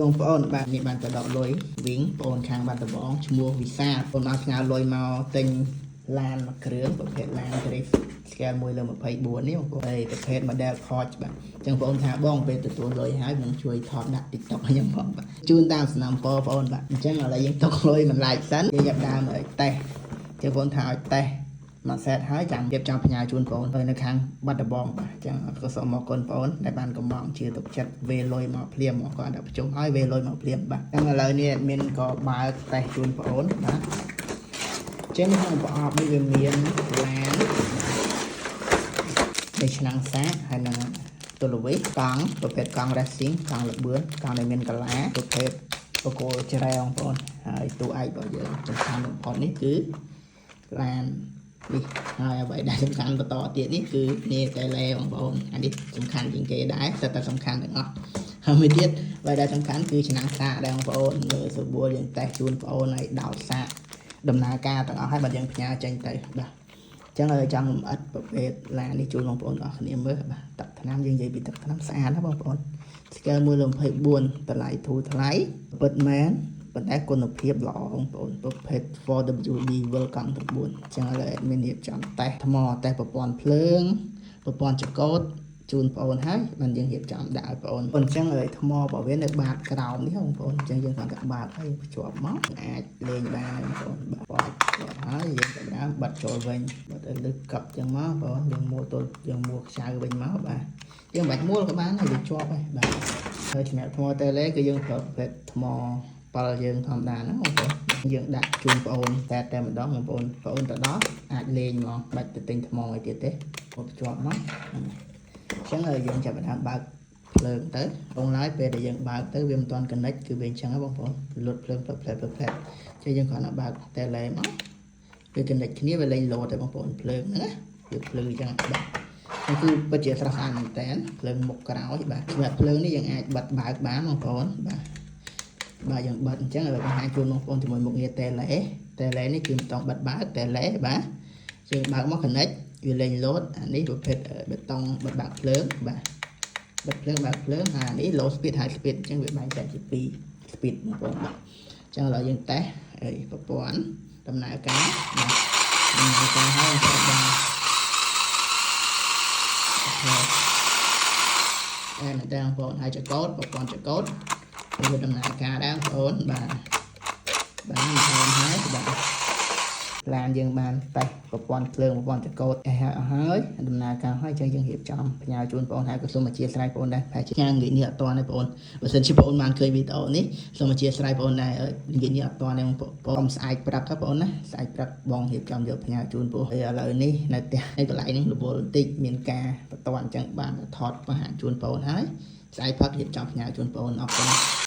បងប្អូនបាទនេះបានទៅដកលុយវិញបងប្អូនខាងបាត់ដំបងឈ្មោះវិសាបងបានផ្ញើលុយមកទិញឡានមួយគ្រឿងប្រភេទឡាន Drift Scale 1/24នេះបងប្អូនប្រភេទ model Porsche បាទអញ្ចឹងបងប្អូនថាបងពេលទទួលលុយហើយនឹងជួយថតដាក់ TikTok ខ្ញុំផងបាទជូនតាមសំណពរបងប្អូនបាទអញ្ចឹងឥឡូវយើងទុកលុយមិនឡាយសិនយើងចាប់ដើមឲ្យតេស្តចឹងបងប្អូនថាឲ្យតេស្តមកសេតហើយចាំរៀបចំផ្ញើជូនបងប្អូននៅខាងបាត់ដំបងបាទអញ្ចឹងក៏សូមអរគុណបងប្អូនដែលបានកំងជឿទុកចិត្តវេលុយមកភ្លាមមកគាត់ដាក់ប្រជុំហើយវេលុយមកភ្លាមបាទអញ្ចឹងឥឡូវនេះមានក៏បើកតេស្តជូនបងប្អូនបាទអញ្ចឹងក្នុងប្រអប់នេះវាមានឡាននៃឆ្នាំងសាកហើយនឹងទូលវិសកង់ប្រភេទកង់ racing កង់លបឿនកង់ដែលមានកលាប្រភេទបកគោច្រែបងប្អូនហើយតួឯករបស់យើងសំខាន់បំផុតនេះគឺឡាននេះហើយអ្វីដែលសំខាន់បន្តទៀតនេះគឺនេះតែឡេបងប្អូនអានេះសំខាន់ជាងគេដែរតែសំខាន់ទាំងអស់ហើយមួយទៀតអ្វីដែលសំខាន់គឺឆ្នាំងសាកដែរបងប្អូនមើលស្រួលយើងតេស្តជូនបងប្អូនឲ្យដោតសាកដំណើរការទាំងអស់ហើយបើយើងផ្ញើចេញទៅបាទអញ្ចឹងឲ្យចង់លម្អិតប្រភេទឡាននេះជូនបងប្អូនអរគ្នាមើលបាទទឹកថ្នាំយើងនិយាយពីទឹកថ្នាំស្អាតណាបងប្អូន Scale 1/24តម្លៃធូរថ្លៃពិតមែនប៉ុន្តែគុណភាពល្អបងប្អូនប្រភេទ 4WD Welcome 9អញ្ចឹងឥឡូវ admin រៀបចំតេស្តថ្មតេស្តប្រព័ន្ធភ្លើងប្រព័ន្ធចង្កូតជូនបងប្អូនហើយបានយើងរៀបចំដាក់ឲ្យបងប្អូនអញ្ចឹងឲ្យថ្មរបស់វានៅបាតក្រោមនេះបងប្អូនអញ្ចឹងយើងគាត់តែបាតហើយភ្ជាប់មកអាចលេងបានបងប្អូនបាទគាត់ហើយយើងចាប់ដើមបិទចូលវិញបិទឲ្យលឹកកប់អញ្ចឹងមកបងយើងមួលទល់យើងមួលខ្ចៅវិញមកបាទយើងបាច់មួលក៏បានហើយវាជាប់ហើយបាទហើយសម្រាប់ថ្មតេឡេគឺយើងប្រើប្រភេទថ្មប៉ាល់យើងធម្មតាហ្នឹងបងប្អូនយើងដាក់ជូនបងប្អូនតែម្ដងបងប្អូនទៅដល់អាចលេងមកបាច់ទៅទិញថ្មឲ្យទៀតទេគាត់ភ្ជាប់មកអញ្ចឹងហើយយើងចាប់ដើមបើកភ្លើងទៅបងឡើយពេលដែលយើងបើកទៅវាមិនទាន់ connect គឺវាអញ្ចឹងហ្នឹងបងប្អូនលុតភ្លើងផ្លែចឹងយើងគ្រាន់តែបើកតែឡេមកវា connect គ្នាវាលេង load តែបងប្អូនភ្លើងហ្នឹងណាវាភ្លើងអញ្ចឹងបាទនេះគឺពិតជាស្រស់ស្អាតមែនតើភ្លើងមុខក្រោយបាទសម្រាប់ភ្លើងនេះយើងអាចបិទបើកបានបងប្អូនបាទយើងបិទអញ្ចឹងឲ្យបង្ហាញជូនបងប្អូនជាមួយមុខងារតែឡេនេះគឺមិនต้องបិទបើកតែឡេបាទយើងបើកមក connect វាលេង load អានេះប្រភេទបេតុងបិទបើកភ្លើងបាទបិទភ្លើងបើកភ្លើងអានេះ low speed high speed អញ្ចឹងវាបែងចែកជា2 speed បងប្អូនបាទអញ្ចឹងឥឡូវយើងតេស្តប្រព័ន្ធដំណើរការបាទដំណើរការហើយបាទមែនតើបងប្អូនហើយចង្កូតប្រព័ន្ធចង្កូតវាដំណើរការដែរបងប្អូនបាទបានហើយបាទឡានយើងបានតេស្តប្រព័ន្ធភ្លើងប្រព័ន្ធចង្កូតហើយដំណើរការហើយចឹងយើងរៀបចំផ្ញើជូនបងប្អូនហើយក៏សូមអធិស្ឋានបងប្អូនដែរប្រហែលជាងាយនេះអត់ទាន់ទេបងប្អូនបើសិនជាបងប្អូនបានឃើញវីដេអូនេះសូមអធិស្ឋានបងប្អូនដែរងាយនេះអត់ទាន់ទេបងប្អូនស្អែកប្រាប់ថាបងប្អូនណាស្អែកប្រាប់បងរៀបចំយកផ្ញើជូនបងឥឡូវនេះនៅផ្ទះឯកន្លែងនេះរវល់បន្តិចមានការបន្តអញ្ចឹងបានថតបង្ហាញជូនបងប្អូនហើយស្អែកផឹករៀបចំផ្ញើជូនបងប្អូនអរគុណ